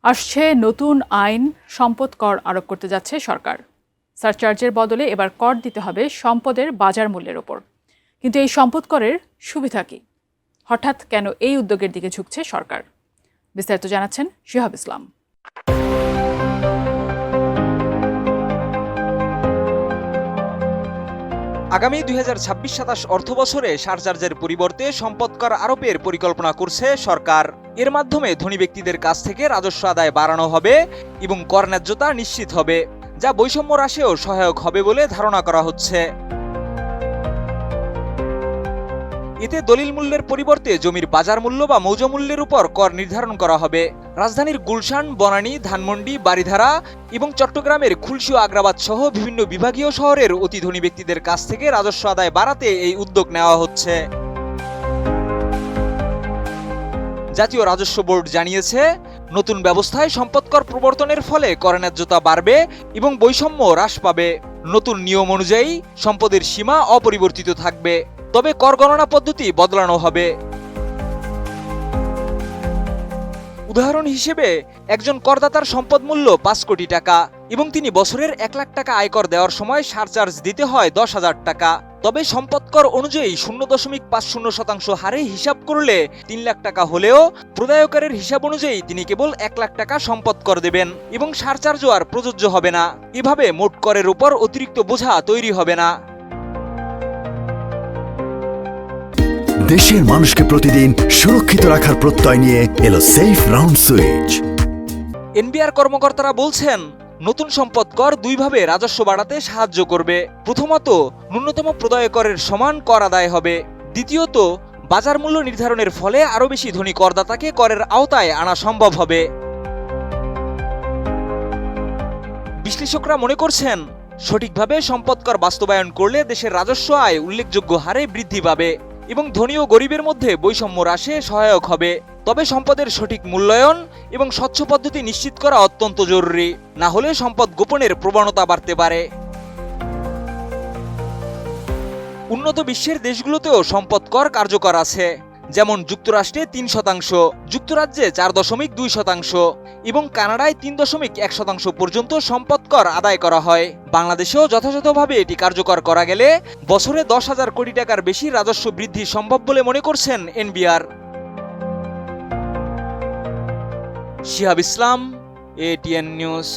আসছে নতুন আইন, সম্পদ কর আরোপ করতে যাচ্ছে সরকার। সারচার্জের বদলে এবার কর দিতে হবে সম্পদের বাজার মূল্যের ওপর। কিন্তু এই সম্পদ করের সুবিধা কি? হঠাৎ কেন এই উদ্যোগের দিকে ঝুঁকছে সরকার? বিস্তারিত জানাচ্ছেন শিহাব ইসলাম। আগামী 2026-27 অর্থবছরে সারচার্জের পরিবর্তে সম্পদ কর আরোপের পরিকল্পনা করছে সরকার। এর মাধ্যমে ধনী ব্যক্তিদের কাছ থেকে রাজস্ব আদায় বাড়ানো হবে এবং কর ন্যায্যতা নিশ্চিত হবে, যা বৈষম্য হ্রাসেও সহায়ক হবে বলে ধারণা করা হচ্ছে। এতে দলিল মূল্যের পরিবর্তে জমির বাজার মূল্য বা মৌজা মূল্যের উপর কর নির্ধারণ করা হবে। রাজধানীর গুলশান, বনানী, ধানমন্ডি, বারিধারা এবং চট্টগ্রামের খুলশী ও আগ্রাবাদ সহ বিভিন্ন বিভাগীয় শহরের অতি ধনী ব্যক্তিদের কাছ থেকে রাজস্ব আদায় বাড়াতে এই উদ্যোগ নেওয়া হচ্ছে। জাতীয় রাজস্ব বোর্ড জানিয়েছে, নতুন ব্যবস্থায় সম্পদ কর প্রবর্তনের ফলে কর ন্যায্যতা বাড়বে এবং বৈষম্য হ্রাস পাবে। নতুন নিয়ম অনুযায়ী সম্পদের সীমা অপরিবর্তিত থাকবে, তবে কর গণনা পদ্ধতি বদলানো হবে। উদাহরণ হিসেবে, একজন করদাতার সম্পদ মূল্য 5 কোটি টাকা এবং তিনি বছরের 1 লাখ টাকা আয়কর দেওয়ার সময় সারচার্জ দিতে হয় 10,000 টাকা। তবে সম্পদ কর অনুযায়ী 0.50% হারে হিসাব করলে 3 লাখ টাকা হলেও প্রদায়কারের হিসাব অনুযায়ী তিনি কেবল 1 লাখ টাকা সম্পদ কর দেবেন এবং সারচার্জও আর প্রযোজ্য হবে না। এভাবে মোট করের উপর অতিরিক্ত বোঝা তৈরি হবে না। দেশের মানুষকে প্রতিদিন সুরক্ষিত রাখার প্রত্যয় নিয়ে এলো সেফ রাউন্ড সুইচ। এনবিআর কর্মকর্তারা বলছেন, নতুন সম্পদ কর দুইভাবে রাজস্ব বাড়াতে সাহায্য করবে। প্রথমত, ন্যূনতম প্রদায় করের সমান কর আদায় হবে। দ্বিতীয়ত, বাজার মূল্য নির্ধারণের ফলে আরও বেশি ধনী করদাতাকে করের আওতায় আনা সম্ভব হবে। বিশ্লেষকরা মনে করছেন, সঠিকভাবে সম্পদ কর বাস্তবায়ন করলে দেশের রাজস্ব আয় উল্লেখযোগ্য হারে বৃদ্ধি পাবে এবং ধনী ও গরিবের মধ্যে বৈষম্য হ্রাসে সহায়ক হবে। তবে সম্পদের সঠিক মূল্যায়ন এবং স্বচ্ছ পদ্ধতি নিশ্চিত করা অত্যন্ত জরুরি, না হলে সম্পদ গোপনের প্রবণতা বাড়তে পারে। উন্নত বিশ্বের দেশগুলোতেও সম্পদ কর কার্যকর আছে, যেমন যুক্তরাষ্ট্রে 3%, যুক্তরাজ্যে 4.2% এবং কানাডায় 3.1% পর্যন্ত সম্পদ কর আদায় করা হয়। বাংলাদেশেও যথাযথভাবে এটি কার্যকর করা গেলে বছরে 10,000 কোটি টাকার বেশি রাজস্ব বৃদ্ধি সম্ভব বলে মনে করছেন এনবিআর। শিহাব ইসলাম, এটিএন নিউজ।